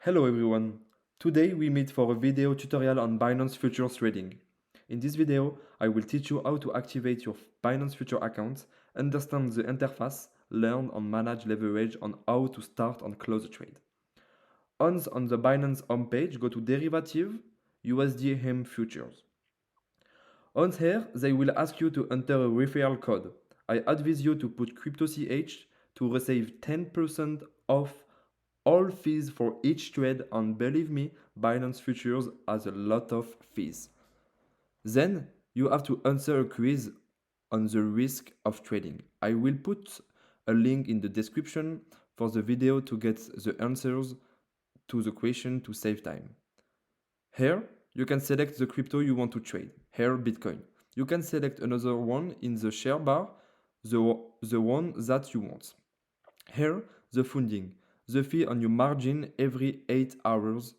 Hello everyone. Today we meet for a video tutorial on Binance Futures trading. In this video, I will teach you how to activate your Binance Future account, understand the interface, learn and manage leverage, and how to start and close a trade. Once on the Binance homepage, go to Derivative, USD Futures. On here, they will ask you to enter a referral code. I advise you to put CryptoCH to receive 10% off all fees for each trade, and believe me, Binance Futures has a lot of fees. Then you have to answer a quiz on the risk of trading. I will put a link in the description for the video to get the answers to the question to save time. Here, you can select the crypto you want to trade. Here, Bitcoin. You can select another one in the share bar, the one that you want. Here, the funding. The fee on your margin every 8 hours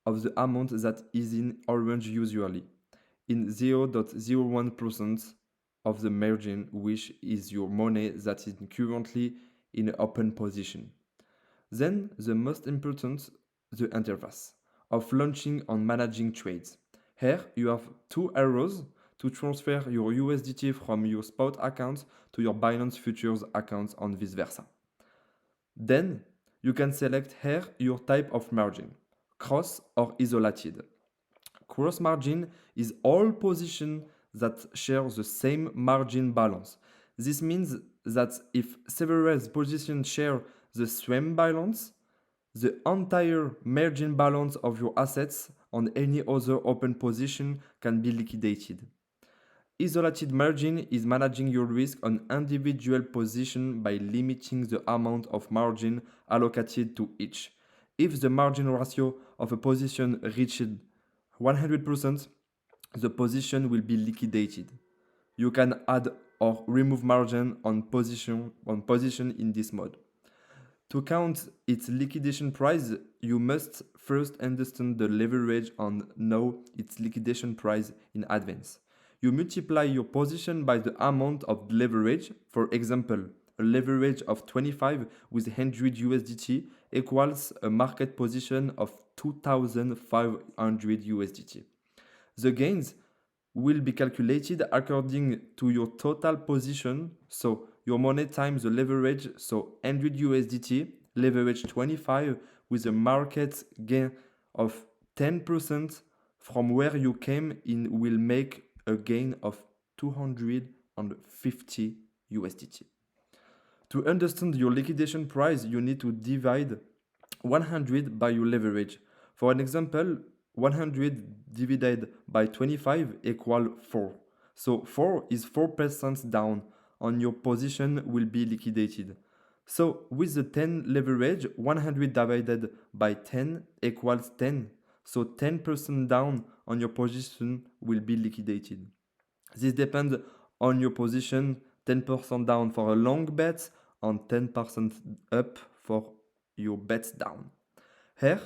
of the amount that is in orange usually, in 0.01% of the margin, which is your money that is currently in an open position. Then the most important, the interface of launching and managing trades. Here you have two arrows to transfer your USDT from your spot account to your Binance Futures account and vice versa. Then you can select here your type of margin, cross or isolated. Cross margin is all positions that share the same margin balance. This means that if several positions share the same balance, the entire margin balance of your assets on any other open position can be liquidated. Isolated margin is managing your risk on individual position by limiting the amount of margin allocated to each. If the margin ratio of a position reached 100%, the position will be liquidated. You can add or remove margin on position in this mode. To count its liquidation price, you must first understand the leverage and know its liquidation price in advance. You multiply your position by the amount of leverage. For example, a leverage of 25 with 100 USDT equals a market position of 2,500 USDT. The gains will be calculated according to your total position, so your money times the leverage, so 100 USDT, leverage 25 with a market gain of 10% from where you came in will make a gain of 250 USDT. To understand your liquidation price, you need to divide 100 by your leverage. For an example, 100 divided by 25 equal 4. So 4 is 4% down and your position will be liquidated. So with the 10 leverage, 100 divided by 10 equals 10. So 10% down on your position will be liquidated. This depends on your position, 10% down for a long bet and 10% up for your bets down. Here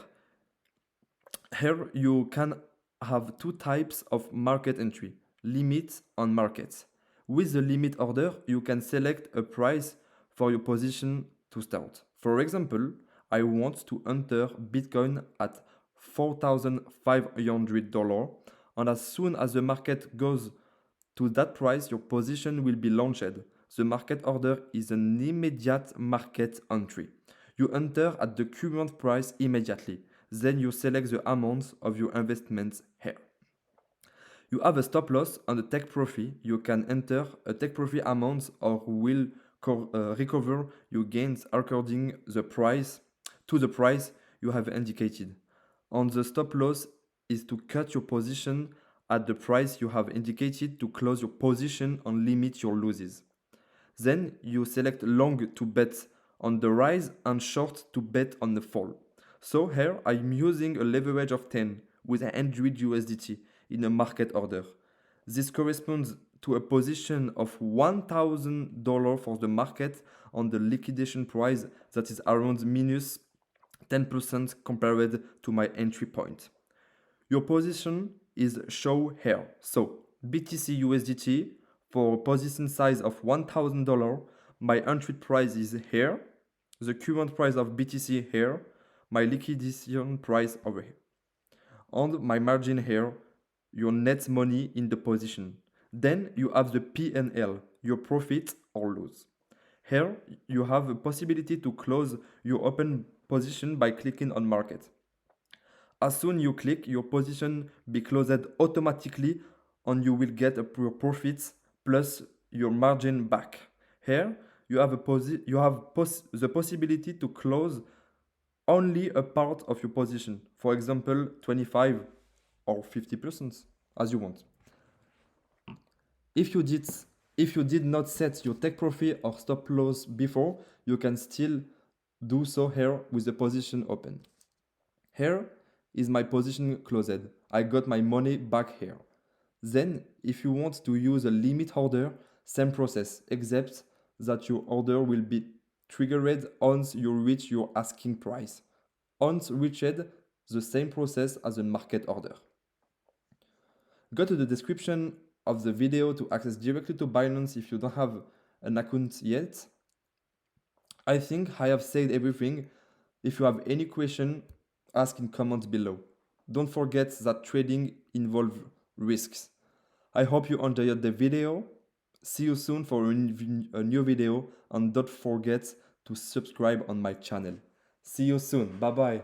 you can have two types of market entry, limit and market. With the limit order, you can select a price for your position to start. For example, I want to enter Bitcoin at $4,500, and as soon as the market goes to that price, your position will be launched. The market order is an immediate market entry. You enter at the current price immediately. Then you select the amount of your investments here. You have a stop loss and a take profit. You can enter a take profit amount or will recover your gains according the price to the price you have indicated. And the stop loss is to cut your position at the price you have indicated to close your position and limit your losses. Then you select long to bet on the rise and short to bet on the fall. So here I'm using a leverage of 10 with 100 USDT in a market order. This corresponds to a position of $1,000 for the market on the liquidation price that is around minus 10% compared to my entry point. Your position is shown here. So BTC USDT for position size of $1,000, my entry price is here, the current price of BTC here, my liquidation price over here. And my margin here, your net money in the position. Then you have the P&L, your profit or loss. Here you have a possibility to close your open position by clicking on market. As soon you click, your position be closed automatically and you will get your profits plus your margin back. Here you have the possibility to close only a part of your position. For example, 25 or 50% as you want. If you did not set your take profit or stop loss before, you can still do so here with the position open. Here is my position closed. I got my money back here. Then, if you want to use a limit order, same process, except that your order will be triggered once you reach your asking price. Once reached, the same process as a market order. Go to the description of the video to access directly to Binance if you don't have an account yet. I think I have said everything. If you have any question, ask in comments below. Don't forget that trading involves risks. I hope you enjoyed the video. See you soon for a new video and don't forget to subscribe on my channel. See you soon. Bye bye.